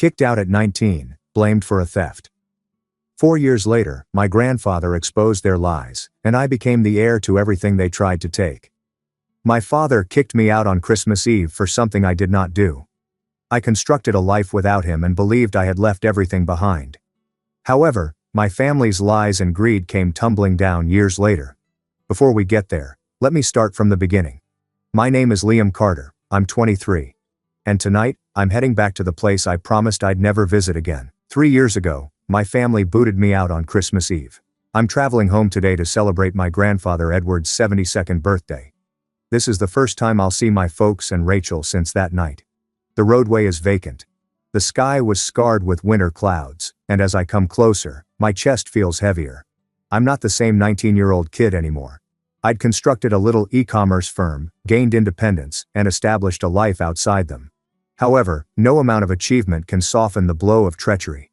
Kicked out at 19, blamed for a theft. 4 years later, my grandfather exposed their lies, and I became the heir to everything they tried to take. My father kicked me out on Christmas Eve for something I did not do. I constructed a life without him and believed I had left everything behind. However, my family's lies and greed came tumbling down years later. Before we get there, let me start from the beginning. My name is Liam Carter, I'm 23. And tonight, I'm heading back to the place I promised I'd never visit again. 3 years ago, my family booted me out on Christmas Eve. I'm traveling home today to celebrate my grandfather Edward's 72nd birthday. This is the first time I'll see my folks and Rachel since that night. The roadway is vacant. The sky was scarred with winter clouds, and as I come closer, my chest feels heavier. I'm not the same 19-year-old kid anymore. I'd constructed a little e-commerce firm, gained independence, and established a life outside them. However, no amount of achievement can soften the blow of treachery.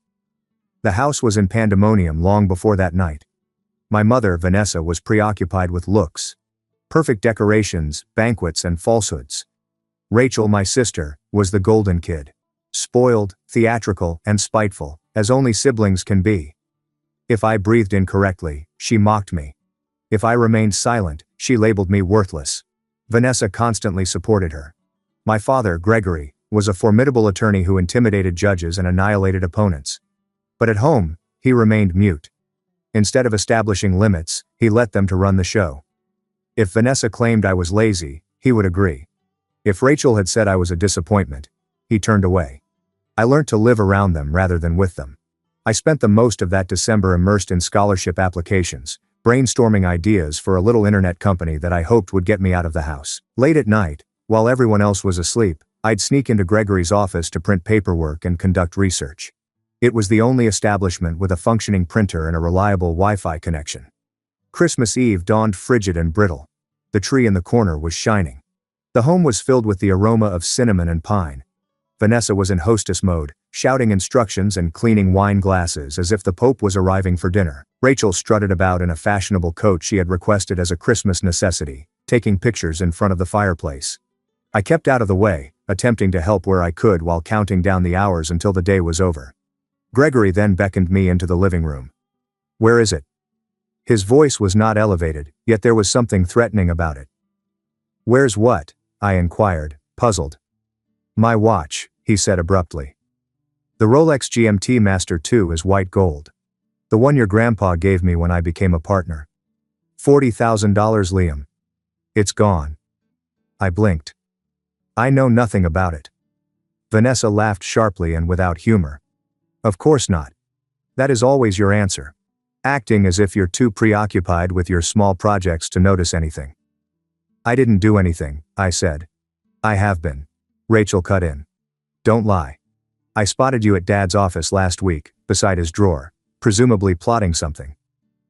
The house was in pandemonium long before that night. My mother, Vanessa, was preoccupied with looks. Perfect decorations, banquets, and falsehoods. Rachel, my sister, was the golden kid. Spoiled, theatrical, and spiteful, as only siblings can be. If I breathed incorrectly, she mocked me. If I remained silent, she labeled me worthless. Vanessa constantly supported her. My father, Gregory, was a formidable attorney who intimidated judges and annihilated opponents. But at home, he remained mute. Instead of establishing limits, he let them to run the show. If Vanessa claimed I was lazy, he would agree. If Rachel had said I was a disappointment, he turned away. I learned to live around them rather than with them. I spent the most of that December immersed in scholarship applications, brainstorming ideas for a little internet company that I hoped would get me out of the house. Late at night, while everyone else was asleep, I'd sneak into Gregory's office to print paperwork and conduct research. It was the only establishment with a functioning printer and a reliable Wi-Fi connection. Christmas Eve dawned frigid and brittle. The tree in the corner was shining. The home was filled with the aroma of cinnamon and pine. Vanessa was in hostess mode, shouting instructions and cleaning wine glasses as if the Pope was arriving for dinner. Rachel strutted about in a fashionable coat she had requested as a Christmas necessity, taking pictures in front of the fireplace. I kept out of the way, attempting to help where I could while counting down the hours until the day was over. Gregory then beckoned me into the living room. "Where is it?" His voice was not elevated, yet there was something threatening about it. "Where's what?" I inquired, puzzled. "My watch," he said abruptly. "The Rolex GMT Master 2 is white gold. The one your grandpa gave me when I became a partner. $40,000, Liam. It's gone." I blinked. "I know nothing about it." Vanessa laughed sharply and without humor. "Of course not. That is always your answer. Acting as if you're too preoccupied with your small projects to notice anything." "I didn't do anything," I said. "I have been." Rachel cut in. "Don't lie. I spotted you at Dad's office last week, beside his drawer, presumably plotting something."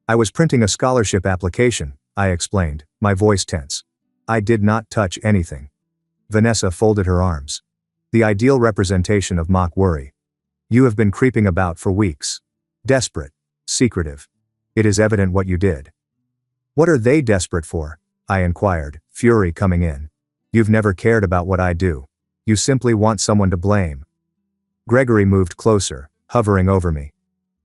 "I was printing a scholarship application," I explained, my voice tense. "I did not touch anything." Vanessa folded her arms. "The ideal representation of mock worry. You have been creeping about for weeks. Desperate. Secretive. It is evident what you did." "What are they desperate for?" I inquired, fury coming in. "You've never cared about what I do. You simply want someone to blame." Gregory moved closer, hovering over me.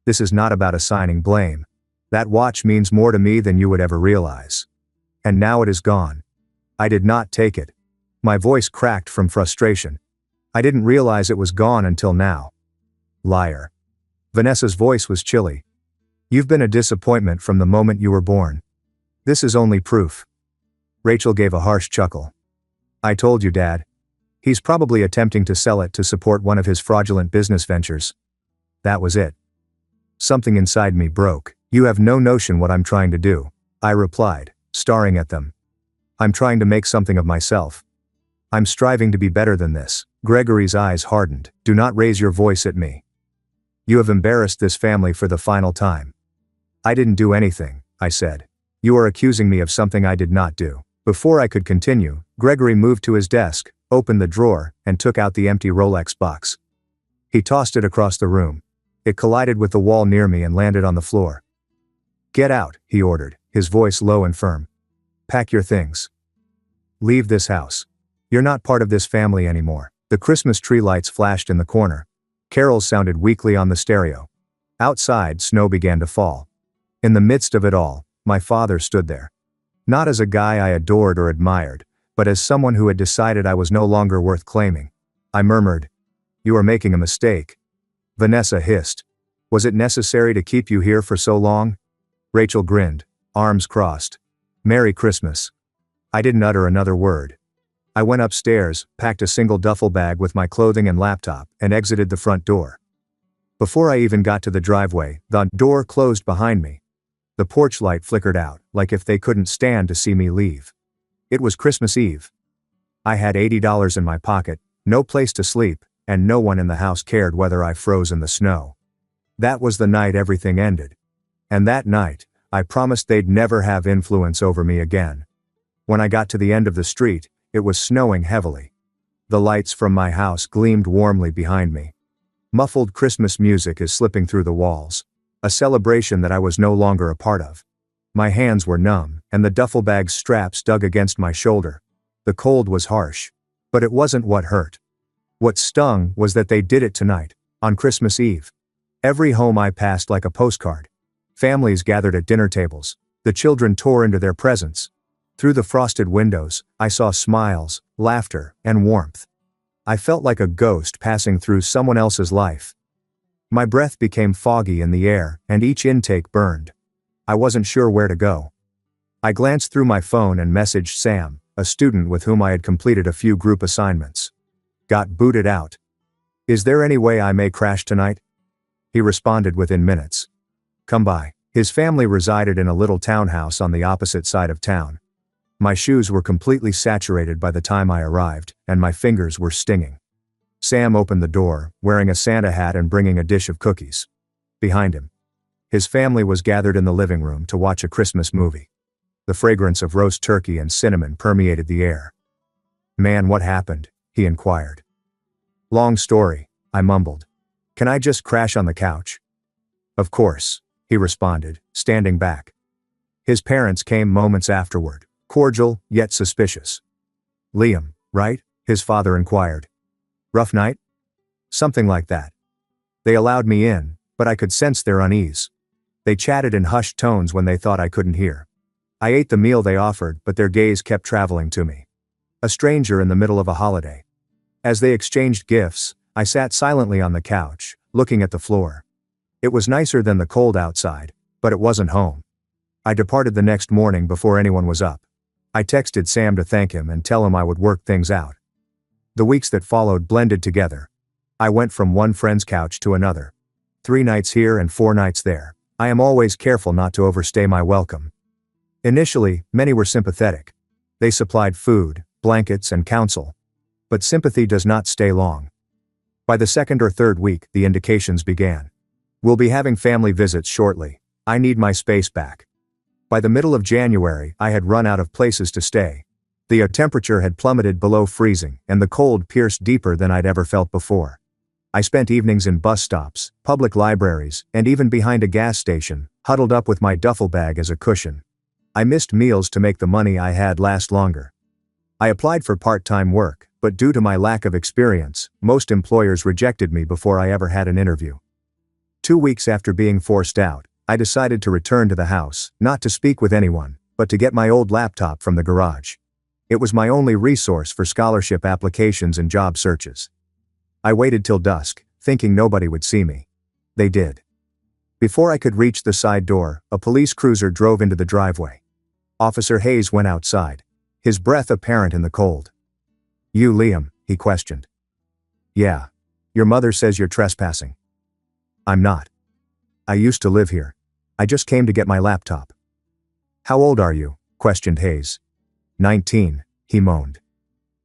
"This is not about assigning blame. That watch means more to me than you would ever realize. And now it is gone. I did not take it." My voice cracked from frustration. "I didn't realize it was gone until now." "Liar." Vanessa's voice was chilly. "You've been a disappointment from the moment you were born. This is only proof." Rachel gave a harsh chuckle. "I told you, Dad. He's probably attempting to sell it to support one of his fraudulent business ventures." That was it. Something inside me broke. "You have no notion what I'm trying to do," I replied, staring at them. "I'm trying to make something of myself. I'm striving to be better than this." Gregory's eyes hardened. "Do not raise your voice at me. You have embarrassed this family for the final time." "I didn't do anything," I said. "You are accusing me of something I did not do." Before I could continue, Gregory moved to his desk, opened the drawer, and took out the empty Rolex box. He tossed it across the room. It collided with the wall near me and landed on the floor. "Get out," he ordered, his voice low and firm. "Pack your things. Leave this house. You're not part of this family anymore." The Christmas tree lights flashed in the corner. Carols sounded weakly on the stereo. Outside, snow began to fall. In the midst of it all, my father stood there. Not as a guy I adored or admired, but as someone who had decided I was no longer worth claiming. I murmured, "You are making a mistake." Vanessa hissed, "Was it necessary to keep you here for so long?" Rachel grinned, arms crossed. "Merry Christmas." I didn't utter another word. I went upstairs, packed a single duffel bag with my clothing and laptop, and exited the front door. Before I even got to the driveway, the door closed behind me. The porch light flickered out, like if they couldn't stand to see me leave. It was Christmas Eve. I had $80 in my pocket, no place to sleep, and no one in the house cared whether I froze in the snow. That was the night everything ended. And that night, I promised they'd never have influence over me again. When I got to the end of the street, it was snowing heavily. The lights from my house gleamed warmly behind me. Muffled Christmas music is slipping through the walls. A celebration that I was no longer a part of. My hands were numb, and the duffel bag's straps dug against my shoulder. The cold was harsh. But it wasn't what hurt. What stung was that they did it tonight, on Christmas Eve. Every home I passed like a postcard. Families gathered at dinner tables. The children tore into their presents. Through the frosted windows, I saw smiles, laughter, and warmth. I felt like a ghost passing through someone else's life. My breath became foggy in the air, and each intake burned. I wasn't sure where to go. I glanced through my phone and messaged Sam, a student with whom I had completed a few group assignments. Got booted out. "Is there any way I may crash tonight?" He responded within minutes. "Come by." His family resided in a little townhouse on the opposite side of town. My shoes were completely saturated by the time I arrived, and my fingers were stinging. Sam opened the door, wearing a Santa hat and bringing a dish of cookies. Behind him, his family was gathered in the living room to watch a Christmas movie. The fragrance of roast turkey and cinnamon permeated the air. "Man, what happened?" he inquired. "Long story," I mumbled. "Can I just crash on the couch?" "Of course," he responded, standing back. His parents came moments afterward, cordial, yet suspicious. "Liam, right?" his father inquired. "Rough night?" "Something like that." They allowed me in, but I could sense their unease. They chatted in hushed tones when they thought I couldn't hear. I ate the meal they offered, but their gaze kept traveling to me. A stranger in the middle of a holiday. As they exchanged gifts, I sat silently on the couch, looking at the floor. It was nicer than the cold outside, but it wasn't home. I departed the next morning before anyone was up. I texted Sam to thank him and tell him I would work things out. The weeks that followed blended together. I went from one friend's couch to another. 3 nights here and 4 nights there. I am always careful not to overstay my welcome. Initially, many were sympathetic. They supplied food, blankets, and counsel. But sympathy does not stay long. By the 2nd or 3rd week, the indications began. "We'll be having family visits shortly. I need my space back." By the middle of January, I had run out of places to stay. The temperature had plummeted below freezing, and the cold pierced deeper than I'd ever felt before. I spent evenings in bus stops, public libraries, and even behind a gas station, huddled up with my duffel bag as a cushion. I missed meals to make the money I had last longer. I applied for part-time work, but due to my lack of experience, most employers rejected me before I ever had an interview. 2 weeks after being forced out, I decided to return to the house, not to speak with anyone, but to get my old laptop from the garage. It was my only resource for scholarship applications and job searches. I waited till dusk, thinking nobody would see me. They did. Before I could reach the side door, a police cruiser drove into the driveway. Officer Hayes went outside, his breath apparent in the cold. "You Liam?" he questioned. "Yeah. Your mother says you're trespassing." "I'm not. I used to live here. I just came to get my laptop." "How old are you?" questioned Hayes. 19, he moaned.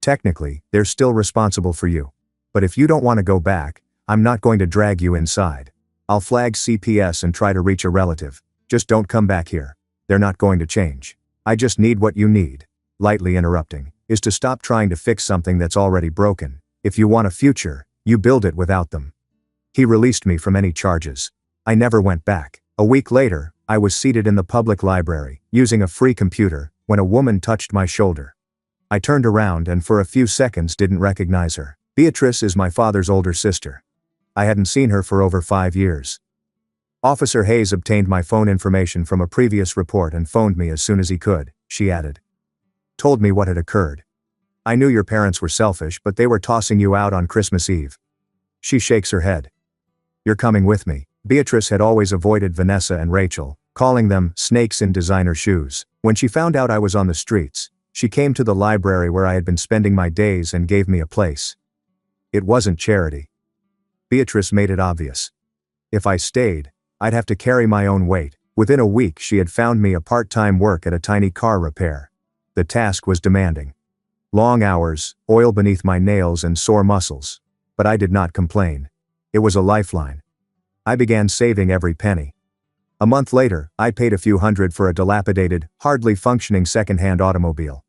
"Technically, they're still responsible for you. But if you don't want to go back, I'm not going to drag you inside. I'll flag CPS and try to reach a relative. Just don't come back here. They're not going to change. I just need what you need," lightly interrupting, "is to stop trying to fix something that's already broken. If you want a future, you build it without them." He released me from any charges. I never went back. A week later, I was seated in the public library, using a free computer, when a woman touched my shoulder. I turned around and for a few seconds didn't recognize her. Beatrice is my father's older sister. I hadn't seen her for over 5 years. Officer Hayes obtained my phone information from a previous report and phoned me as soon as he could, she added. Told me what had occurred. I knew your parents were selfish, but they were tossing you out on Christmas Eve. She shakes her head. You're coming with me. Beatrice had always avoided Vanessa and Rachel, calling them snakes in designer shoes. When she found out I was on the streets, she came to the library where I had been spending my days and gave me a place. It wasn't charity. Beatrice made it obvious. If I stayed, I'd have to carry my own weight. Within a week she had found me a part-time work at a tiny car repair. The task was demanding. Long hours, oil beneath my nails and sore muscles. But I did not complain. It was a lifeline. I began saving every penny. A month later, I paid a few hundred for a dilapidated, hardly functioning second-hand automobile.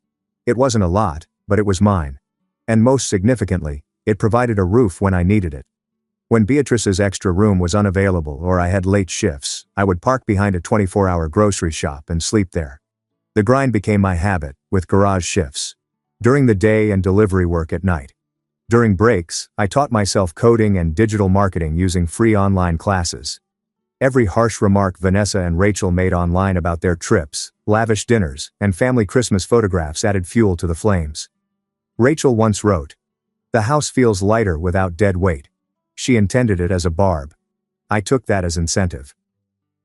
It wasn't a lot, but it was mine. And most significantly, it provided a roof when I needed it. When Beatrice's extra room was unavailable or I had late shifts, I would park behind a 24-hour grocery shop and sleep there. The grind became my habit, with garage shifts. During the day and delivery work at night. During breaks, I taught myself coding and digital marketing using free online classes. Every harsh remark Vanessa and Rachel made online about their trips, lavish dinners, and family Christmas photographs added fuel to the flames. Rachel once wrote, "The house feels lighter without dead weight." She intended it as a barb. I took that as incentive.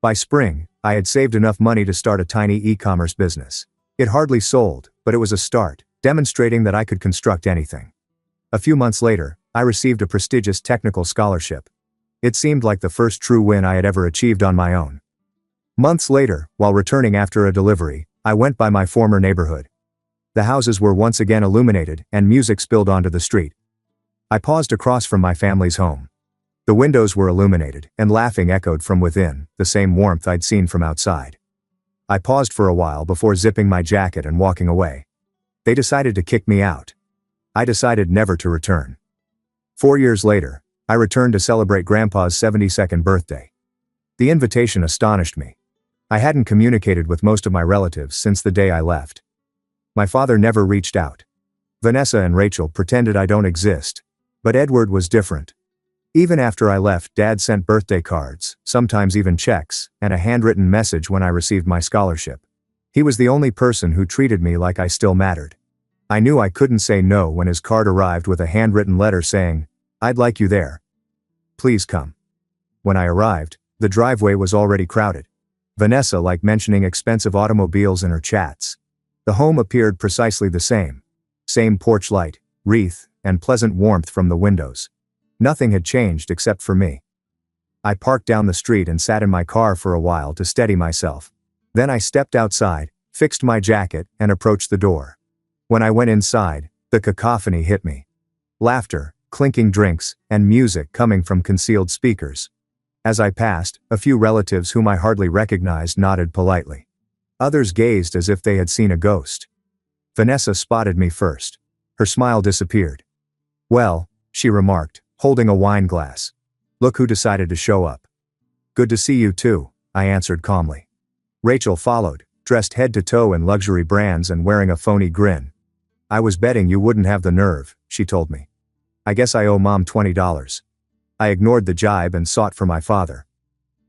By spring, I had saved enough money to start a tiny e-commerce business. It hardly sold, but it was a start, demonstrating that I could construct anything. A few months later, I received a prestigious technical scholarship. It seemed like the first true win I had ever achieved on my own. Months later, while returning after a delivery, I went by my former neighborhood. The houses were once again illuminated, and music spilled onto the street. I paused across from my family's home. The windows were illuminated, and laughing echoed from within, the same warmth I'd seen from outside. I paused for a while before zipping my jacket and walking away. They decided to kick me out. I decided never to return. 4 years later, I returned to celebrate Grandpa's 72nd birthday. The invitation astonished me. I hadn't communicated with most of my relatives since the day I left. My father never reached out. Vanessa and Rachel pretended I don't exist. But Edward was different. Even after I left, Dad sent birthday cards, sometimes even checks, and a handwritten message when I received my scholarship. He was the only person who treated me like I still mattered. I knew I couldn't say no when his card arrived with a handwritten letter saying, "I'd like you there. Please come." When I arrived, the driveway was already crowded. Vanessa liked mentioning expensive automobiles in her chats. The home appeared precisely the same. Same porch light, wreath, and pleasant warmth from the windows. Nothing had changed except for me. I parked down the street and sat in my car for a while to steady myself. Then I stepped outside, fixed my jacket, and approached the door. When I went inside, the cacophony hit me. Laughter, clinking drinks, and music coming from concealed speakers. As I passed, a few relatives whom I hardly recognized nodded politely. Others gazed as if they had seen a ghost. Vanessa spotted me first. Her smile disappeared. "Well," she remarked, holding a wine glass. "Look who decided to show up." "Good to see you too," I answered calmly. Rachel followed, dressed head to toe in luxury brands and wearing a phony grin. "I was betting you wouldn't have the nerve," she told me. "I guess I owe Mom $20. I ignored the jibe and sought for my father.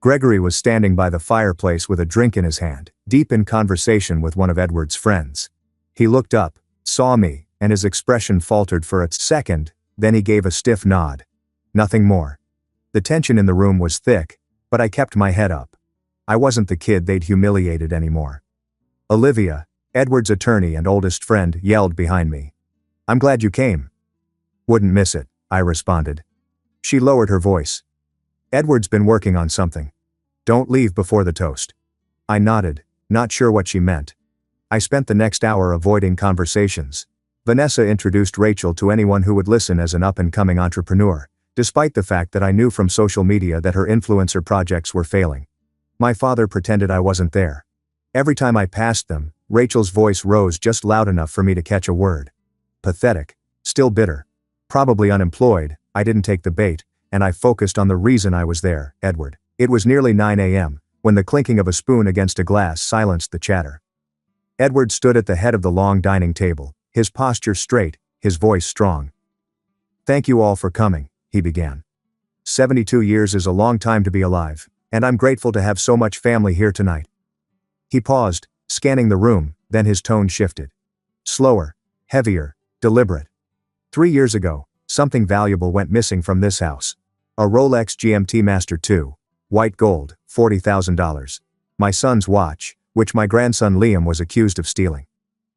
Gregory was standing by the fireplace with a drink in his hand, deep in conversation with one of Edward's friends. He looked up, saw me, and his expression faltered for a second, then he gave a stiff nod. Nothing more. The tension in the room was thick, but I kept my head up. I wasn't the kid they'd humiliated anymore. Olivia, Edward's attorney and oldest friend, yelled behind me. "I'm glad you came." "Wouldn't miss it," I responded. She lowered her voice. "Edward's been working on something. Don't leave before the toast." I nodded, not sure what she meant. I spent the next hour avoiding conversations. Vanessa introduced Rachel to anyone who would listen as an up-and-coming entrepreneur, despite the fact that I knew from social media that her influencer projects were failing. My father pretended I wasn't there. Every time I passed them, Rachel's voice rose just loud enough for me to catch a word. Pathetic. Still bitter. Probably unemployed, I didn't take the bait, and I focused on the reason I was there, Edward. It was nearly 9 a.m., when the clinking of a spoon against a glass silenced the chatter. Edward stood at the head of the long dining table, his posture straight, his voice strong. "Thank you all for coming," he began. 72 years is a long time to be alive, and I'm grateful to have so much family here tonight." He paused, scanning the room, then his tone shifted. Slower, heavier, deliberate. 3 years ago, something valuable went missing from this house. A Rolex GMT Master 2, white gold, $40,000. My son's watch, which my grandson Liam was accused of stealing.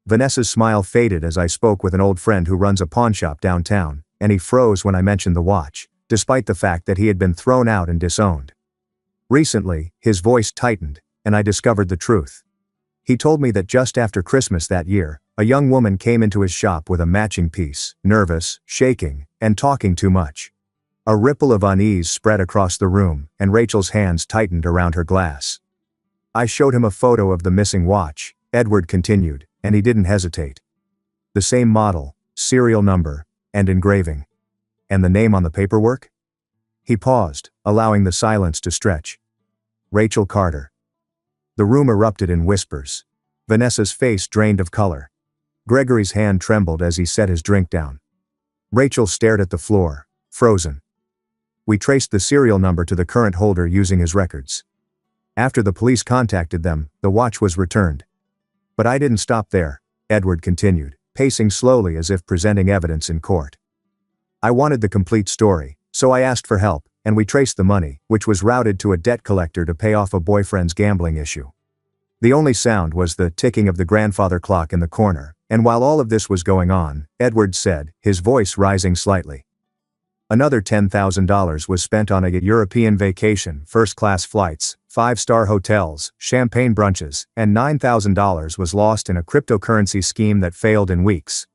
Vanessa's smile faded as I spoke with an old friend who runs a pawnshop downtown, and he froze when I mentioned the watch, despite the fact that he had been thrown out and disowned. Recently, his voice tightened, and I discovered the truth. He told me that just after Christmas that year, a young woman came into his shop with a matching piece, nervous, shaking, and talking too much. A ripple of unease spread across the room, and Rachel's hands tightened around her glass. I showed him a photo of the missing watch, Edward continued, and he didn't hesitate. The same model, serial number, and engraving. And the name on the paperwork? He paused, allowing the silence to stretch. Rachel Carter. The room erupted in whispers. Vanessa's face drained of color. Gregory's hand trembled as he set his drink down. Rachel stared at the floor, frozen. We traced the serial number to the current holder using his records. After the police contacted them, the watch was returned. But I didn't stop there, Edward continued, pacing slowly as if presenting evidence in court. I wanted the complete story, so I asked for help, and we traced the money, which was routed to a debt collector to pay off a boyfriend's gambling issue. The only sound was the ticking of the grandfather clock in the corner, and while all of this was going on, Edward said, his voice rising slightly. Another $10,000 was spent on a European vacation, first-class flights, 5-star hotels, champagne brunches, and $9,000 was lost in a cryptocurrency scheme that failed in weeks.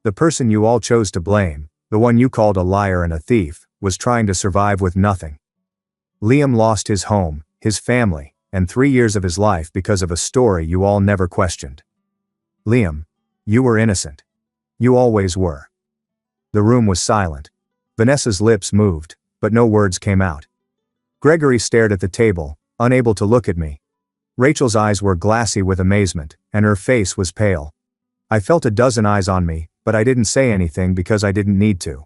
The person you all chose to blame, the one you called a liar and a thief, was trying to survive with nothing. Liam lost his home, his family, and 3 years of his life because of a story you all never questioned. Liam, you were innocent. You always were. The room was silent. Vanessa's lips moved, but no words came out. Gregory stared at the table, unable to look at me. Rachel's eyes were glassy with amazement, and her face was pale. I felt a dozen eyes on me, but I didn't say anything because I didn't need to.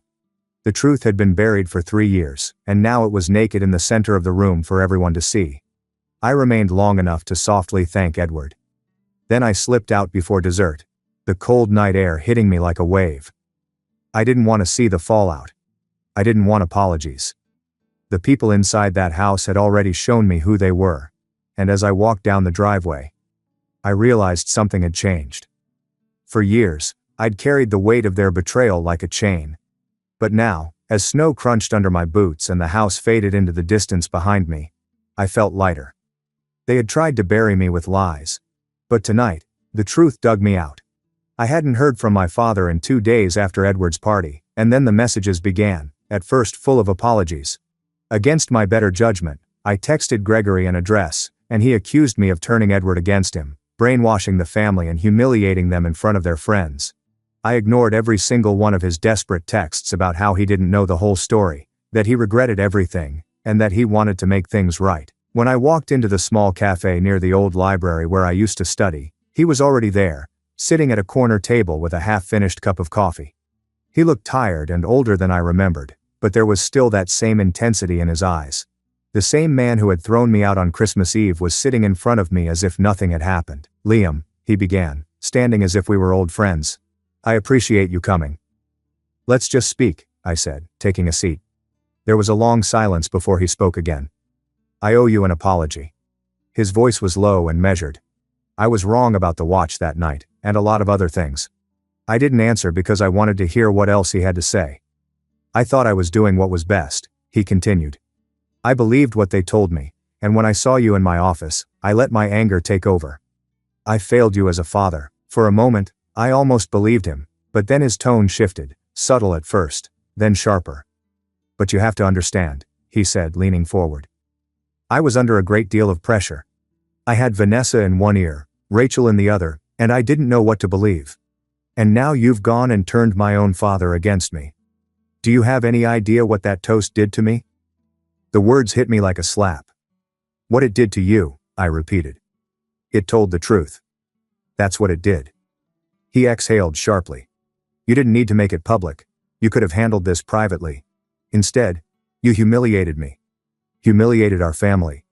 The truth had been buried for 3 years, and now it was naked in the center of the room for everyone to see. I remained long enough to softly thank Edward. Then I slipped out before dessert, the cold night air hitting me like a wave. I didn't want to see the fallout. I didn't want apologies. The people inside that house had already shown me who they were, and as I walked down the driveway, I realized something had changed. For years, I'd carried the weight of their betrayal like a chain. But now, as snow crunched under my boots and the house faded into the distance behind me, I felt lighter. They had tried to bury me with lies. But tonight, the truth dug me out. I hadn't heard from my father in 2 days after Edward's party, and then the messages began, at first full of apologies. Against my better judgment, I texted Gregory an address, and he accused me of turning Edward against him, brainwashing the family and humiliating them in front of their friends. I ignored every single one of his desperate texts about how he didn't know the whole story, that he regretted everything, and that he wanted to make things right. When I walked into the small cafe near the old library where I used to study, he was already there, sitting at a corner table with a half-finished cup of coffee. He looked tired and older than I remembered, but there was still that same intensity in his eyes. The same man who had thrown me out on Christmas Eve was sitting in front of me as if nothing had happened. "Liam," he began, standing as if we were old friends. "I appreciate you coming." "Let's just speak," I said, taking a seat. There was a long silence before he spoke again. "I owe you an apology." His voice was low and measured. "I was wrong about the watch that night, and a lot of other things. I didn't answer because I wanted to hear what else he had to say. I thought I was doing what was best," he continued. "I believed what they told me, and when I saw you in my office, I let my anger take over. I failed you as a father." For a moment, I almost believed him, but then his tone shifted, subtle at first, then sharper. "But you have to understand," he said, leaning forward. "I was under a great deal of pressure. I had Vanessa in one ear, Rachel in the other, and I didn't know what to believe. And now you've gone and turned my own father against me. Do you have any idea what that toast did to me?" The words hit me like a slap. "What it did to you," I repeated. "It told the truth. That's what it did." He exhaled sharply. "You didn't need to make it public. You could have handled this privately. Instead, You humiliated me. Humiliated our family.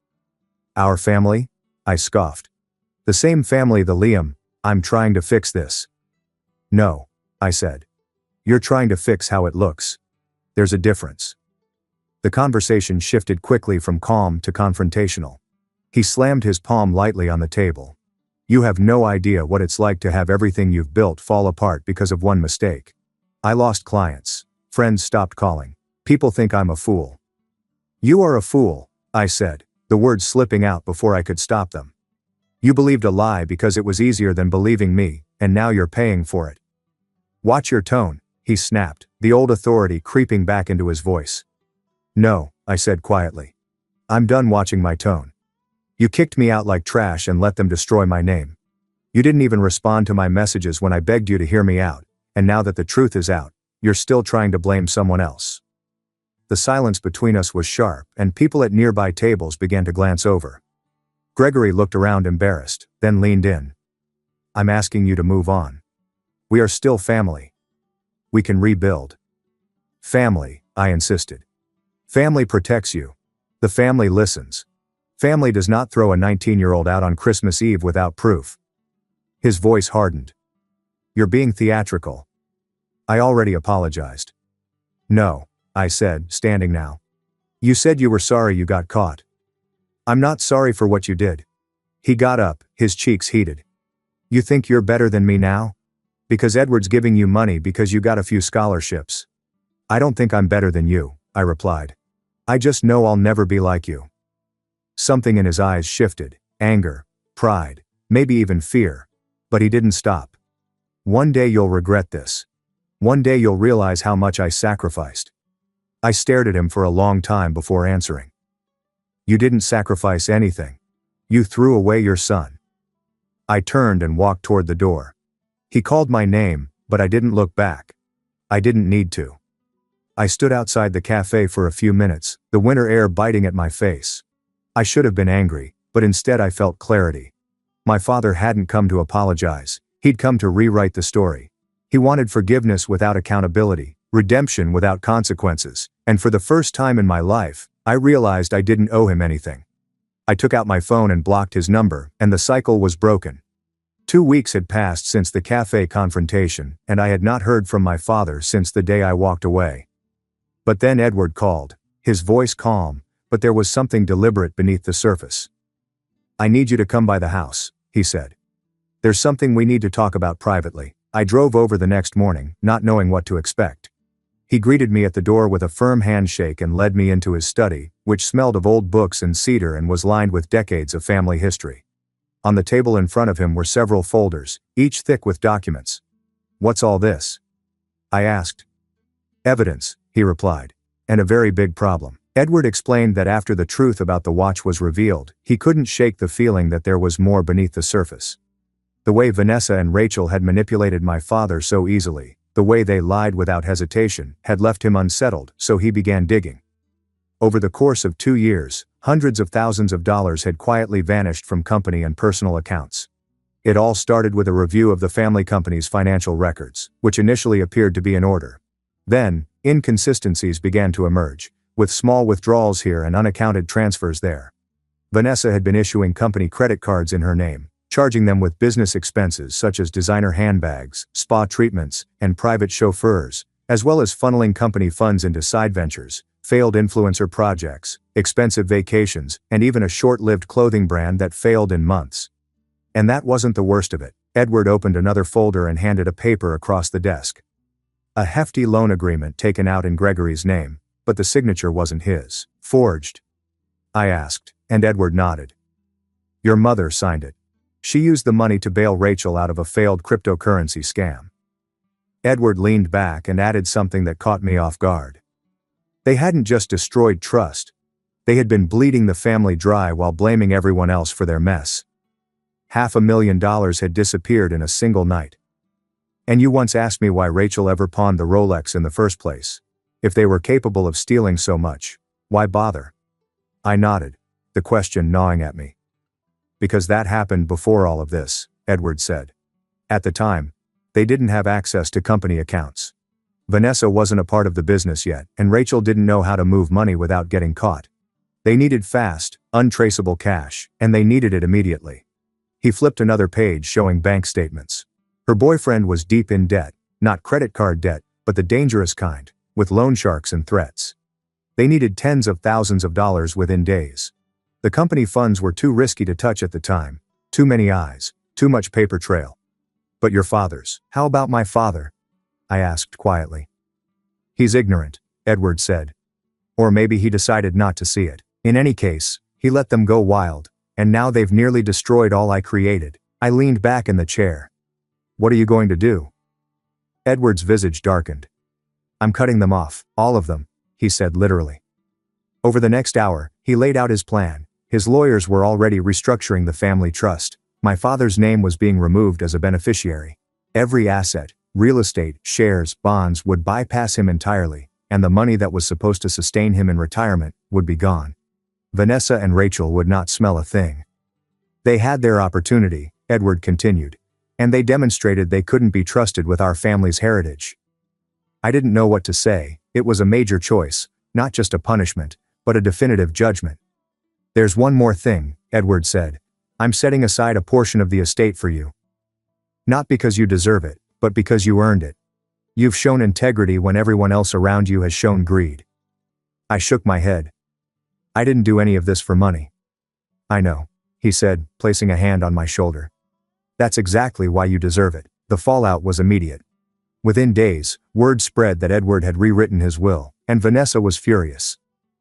Our family? I scoffed. The same family, the Liam. I'm trying to fix this. No, I said. You're trying to fix how it looks. There's a difference. The conversation shifted quickly from calm to confrontational. He slammed his palm lightly on the table. You have no idea what it's like to have everything you've built fall apart because of one mistake. I lost clients. Friends stopped calling. People think I'm a fool. You are a fool, I said, the words slipping out before I could stop them. You believed a lie because it was easier than believing me, and now you're paying for it. Watch your tone, he snapped, the old authority creeping back into his voice. No, I said quietly. I'm done watching my tone. You kicked me out like trash and let them destroy my name. You didn't even respond to my messages when I begged you to hear me out, and now that the truth is out, you're still trying to blame someone else. The silence between us was sharp, and people at nearby tables began to glance over. Gregory looked around embarrassed, then leaned in. I'm asking you to move on. We are still family. We can rebuild. Family, I insisted. Family protects you. The family listens. Family does not throw a 19-year-old out on Christmas Eve without proof. His voice hardened. You're being theatrical. I already apologized. No, I said, standing now. You said you were sorry you got caught. I'm not sorry for what you did. He got up, his cheeks heated. You think you're better than me now? Because Edward's giving you money because you got a few scholarships. I don't think I'm better than you, I replied. I just know I'll never be like you. Something in his eyes shifted, anger, pride, maybe even fear. But he didn't stop. One day you'll regret this. One day you'll realize how much I sacrificed. I stared at him for a long time before answering. You didn't sacrifice anything. You threw away your son. I turned and walked toward the door. He called my name, but I didn't look back. I didn't need to. I stood outside the cafe for a few minutes, the winter air biting at my face. I should have been angry, but instead I felt clarity. My father hadn't come to apologize, he'd come to rewrite the story. He wanted forgiveness without accountability, redemption without consequences, and for the first time in my life, I realized I didn't owe him anything. I took out my phone and blocked his number, and the cycle was broken. 2 weeks had passed since the cafe confrontation, and I had not heard from my father since the day I walked away. But then Edward called, his voice calm, but there was something deliberate beneath the surface. I need you to come by the house, he said. There's something we need to talk about privately. I drove over the next morning, not knowing what to expect. He greeted me at the door with a firm handshake and led me into his study, which smelled of old books and cedar and was lined with decades of family history. On the table in front of him were several folders, each thick with documents. What's all this? I asked. Evidence, he replied. And a very big problem. Edward explained that after the truth about the watch was revealed, he couldn't shake the feeling that there was more beneath the surface. The way Vanessa and Rachel had manipulated my father so easily, the way they lied without hesitation, had left him unsettled, so he began digging. Over the course of 2 years, hundreds of thousands of dollars had quietly vanished from company and personal accounts. It all started with a review of the family company's financial records, which initially appeared to be in order. Then, inconsistencies began to emerge, with small withdrawals here and unaccounted transfers there. Vanessa had been issuing company credit cards in her name, charging them with business expenses such as designer handbags, spa treatments, and private chauffeurs, as well as funneling company funds into side ventures, failed influencer projects, expensive vacations, and even a short-lived clothing brand that failed in months. And that wasn't the worst of it. Edward opened another folder and handed a paper across the desk. A hefty loan agreement taken out in Gregory's name, but the signature wasn't his. Forged? I asked, and Edward nodded. Your mother signed it. She used the money to bail Rachel out of a failed cryptocurrency scam. Edward leaned back and added something that caught me off guard. They hadn't just destroyed trust. They had been bleeding the family dry while blaming everyone else for their mess. $500,000 had disappeared in a single night. And you once asked me why Rachel ever pawned the Rolex in the first place. If they were capable of stealing so much, why bother? I nodded, the question gnawing at me. Because that happened before all of this, Edward said. At the time, they didn't have access to company accounts. Vanessa wasn't a part of the business yet, and Rachel didn't know how to move money without getting caught. They needed fast, untraceable cash, and they needed it immediately. He flipped another page showing bank statements. Her boyfriend was deep in debt, not credit card debt, but the dangerous kind, with loan sharks and threats. They needed tens of thousands of dollars within days. The company funds were too risky to touch at the time. Too many eyes, too much paper trail. But your father's. How about my father? I asked quietly. He's ignorant, Edward said. Or maybe he decided not to see it. In any case, he let them go wild, and now they've nearly destroyed all I created. I leaned back in the chair. What are you going to do? Edward's visage darkened. I'm cutting them off, all of them, he said literally. Over the next hour, he laid out his plan. His lawyers were already restructuring the family trust. My father's name was being removed as a beneficiary. Every asset, real estate, shares, bonds would bypass him entirely, and the money that was supposed to sustain him in retirement would be gone. Vanessa and Rachel would not smell a thing. They had their opportunity, Edward continued, and they demonstrated they couldn't be trusted with our family's heritage. I didn't know what to say. It was a major choice, not just a punishment, but a definitive judgment. There's one more thing, Edward said. I'm setting aside a portion of the estate for you. Not because you deserve it, but because you earned it. You've shown integrity when everyone else around you has shown greed. I shook my head. I didn't do any of this for money. I know, he said, placing a hand on my shoulder. That's exactly why you deserve it. The fallout was immediate. Within days, word spread that Edward had rewritten his will, and Vanessa was furious.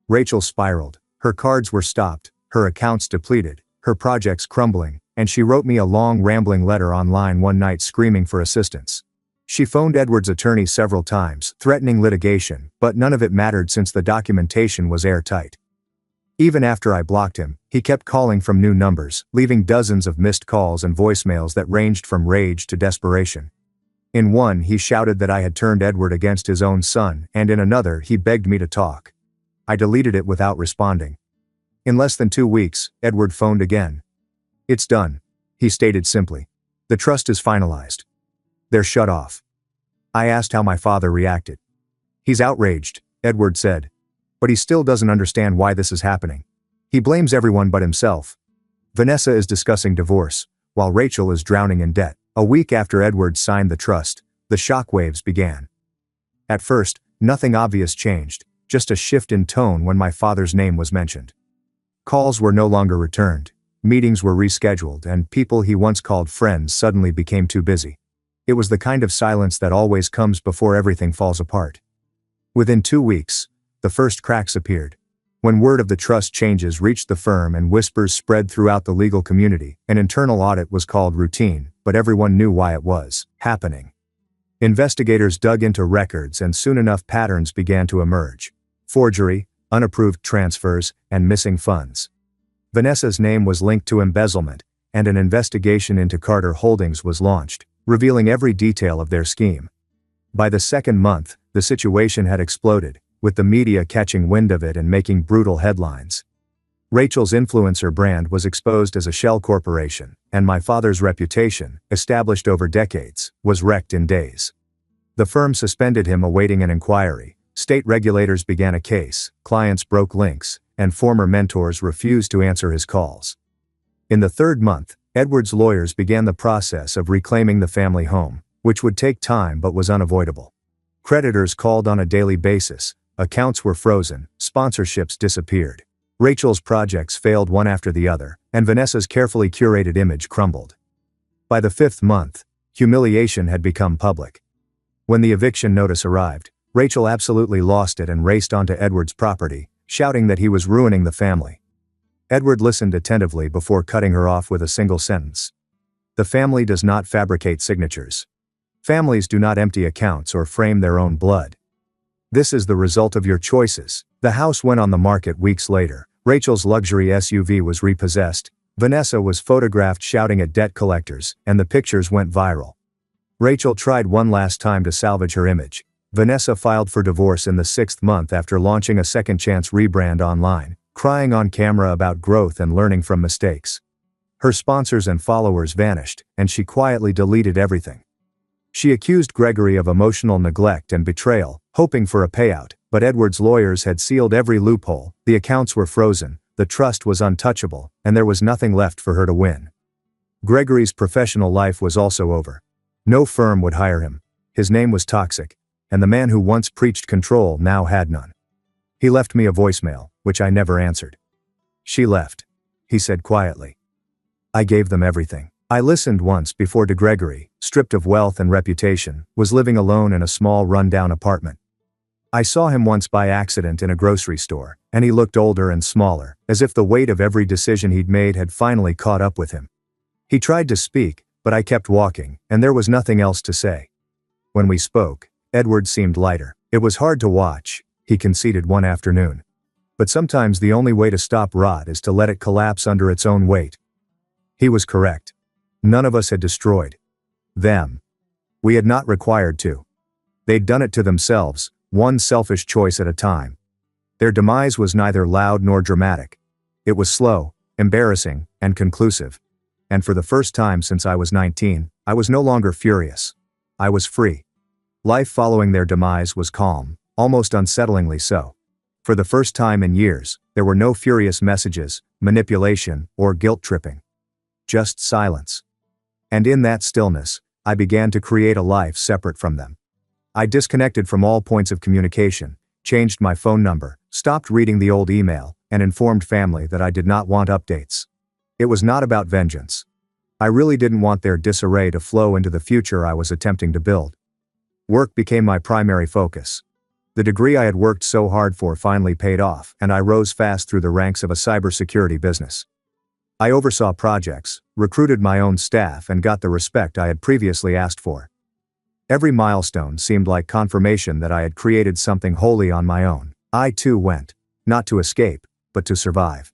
Rachel spiraled. Her cards were stopped, her accounts depleted, her projects crumbling, and she wrote me a long rambling letter online one night screaming for assistance. She phoned Edward's attorney several times, threatening litigation, but none of it mattered since the documentation was airtight. Even after I blocked him, he kept calling from new numbers, leaving dozens of missed calls and voicemails that ranged from rage to desperation. In one, he shouted that I had turned Edward against his own son, and in another, he begged me to talk. I deleted it without responding. In less than 2 weeks, Edward phoned again. It's done, he stated simply. The trust is finalized. They're shut off. I asked how my father reacted. He's outraged, Edward said. But he still doesn't understand why this is happening. He blames everyone but himself. Vanessa is discussing divorce, while Rachel is drowning in debt. A week after Edward signed the trust, the shockwaves began. At first, nothing obvious changed, just a shift in tone when my father's name was mentioned. Calls were no longer returned, meetings were rescheduled, and people he once called friends suddenly became too busy. It was the kind of silence that always comes before everything falls apart. Within 2 weeks, the first cracks appeared. When word of the trust changes reached the firm and whispers spread throughout the legal community, an internal audit was called routine, but everyone knew why it was happening. Investigators dug into records and soon enough patterns began to emerge. Forgery, unapproved transfers, and missing funds. Vanessa's name was linked to embezzlement, and an investigation into Carter Holdings was launched, revealing every detail of their scheme. By the second month, the situation had exploded, with the media catching wind of it and making brutal headlines. Rachel's influencer brand was exposed as a shell corporation, and my father's reputation, established over decades, was wrecked in days. The firm suspended him awaiting an inquiry. State regulators began a case, clients broke links, and former mentors refused to answer his calls. In the third month, Edward's lawyers began the process of reclaiming the family home, which would take time but was unavoidable. Creditors called on a daily basis, accounts were frozen, sponsorships disappeared. Rachel's projects failed one after the other, and Vanessa's carefully curated image crumbled. By the 5th month, humiliation had become public. When the eviction notice arrived, Rachel absolutely lost it and raced onto Edward's property, shouting that he was ruining the family. Edward listened attentively before cutting her off with a single sentence. The family does not fabricate signatures. Families do not empty accounts or frame their own blood. This is the result of your choices. The house went on the market weeks later. Rachel's luxury SUV was repossessed. Vanessa was photographed shouting at debt collectors, and the pictures went viral. Rachel tried one last time to salvage her image. Vanessa filed for divorce in the 6th month after launching a second chance rebrand online, crying on camera about growth and learning from mistakes. Her sponsors and followers vanished, and she quietly deleted everything. She accused Gregory of emotional neglect and betrayal, hoping for a payout, but Edward's lawyers had sealed every loophole, the accounts were frozen, the trust was untouchable, and there was nothing left for her to win. Gregory's professional life was also over. No firm would hire him. His name was toxic, and the man who once preached control now had none. He left me a voicemail, which I never answered. "She left," he said quietly. "I gave them everything." I listened once before to Gregory, stripped of wealth and reputation, was living alone in a small run-down apartment. I saw him once by accident in a grocery store, and he looked older and smaller, as if the weight of every decision he'd made had finally caught up with him. He tried to speak, but I kept walking, and there was nothing else to say. When we spoke, Edward seemed lighter. "It was hard to watch," he conceded one afternoon. "But sometimes the only way to stop rot is to let it collapse under its own weight." He was correct. None of us had destroyed them. We had not required to. They'd done it to themselves, one selfish choice at a time. Their demise was neither loud nor dramatic. It was slow, embarrassing, and conclusive. And for the first time since I was 19, I was no longer furious. I was free. Life following their demise was calm, almost unsettlingly so. For the first time in years, there were no furious messages, manipulation, or guilt-tripping. Just silence. And in that stillness, I began to create a life separate from them. I disconnected from all points of communication, changed my phone number, stopped reading the old email, and informed family that I did not want updates. It was not about vengeance. I really didn't want their disarray to flow into the future I was attempting to build. Work became my primary focus. The degree I had worked so hard for finally paid off, and I rose fast through the ranks of a cybersecurity business. I oversaw projects, recruited my own staff, and got the respect I had previously asked for. Every milestone seemed like confirmation that I had created something wholly on my own. I too went, not to escape, but to survive.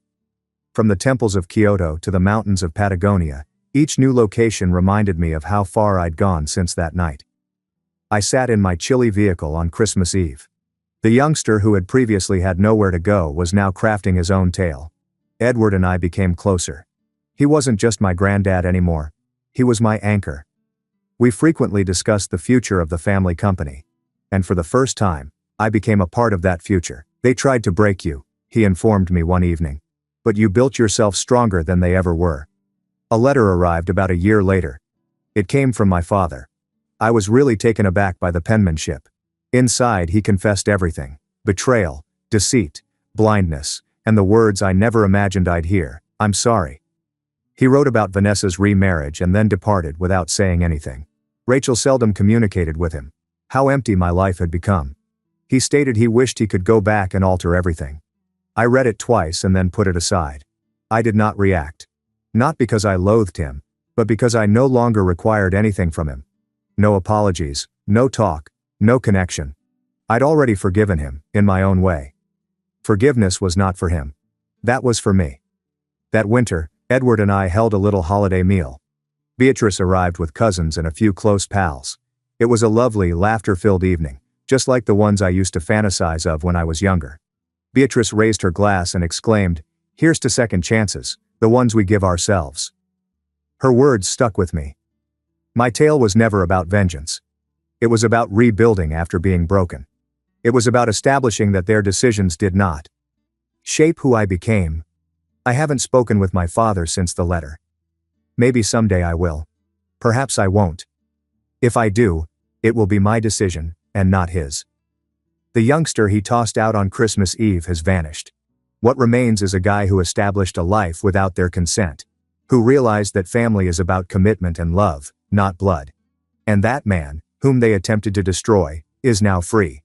From the temples of Kyoto to the mountains of Patagonia, each new location reminded me of how far I'd gone since that night. I sat in my chilly vehicle on Christmas Eve. The youngster who had previously had nowhere to go was now crafting his own tale. Edward and I became closer. He wasn't just my granddad anymore. He was my anchor. We frequently discussed the future of the family company. And for the first time, I became a part of that future. "They tried to break you," he informed me one evening. "But you built yourself stronger than they ever were." A letter arrived about a year later. It came from my father. I was really taken aback by the penmanship. Inside, he confessed everything: betrayal, deceit, blindness, and the words I never imagined I'd hear: "I'm sorry." He wrote about Vanessa's remarriage and then departed without saying anything. Rachel seldom communicated with him. How empty my life had become. He stated he wished he could go back and alter everything. I read it twice and then put it aside. I did not react. Not because I loathed him, but because I no longer required anything from him. No apologies, no talk, no connection. I'd already forgiven him, in my own way. Forgiveness was not for him. That was for me. That winter, Edward and I held a little holiday meal. Beatrice arrived with cousins and a few close pals. It was a lovely, laughter-filled evening, just like the ones I used to fantasize of when I was younger. Beatrice raised her glass and exclaimed, "Here's to second chances, the ones we give ourselves." Her words stuck with me. My tale was never about vengeance. It was about rebuilding after being broken. It was about establishing that their decisions did not shape who I became. I haven't spoken with my father since the letter. Maybe someday I will. Perhaps I won't. If I do, it will be my decision, and not his. The youngster he tossed out on Christmas Eve has vanished. What remains is a guy who established a life without their consent, who realized that family is about commitment and love, not blood. And that man, whom they attempted to destroy, is now free.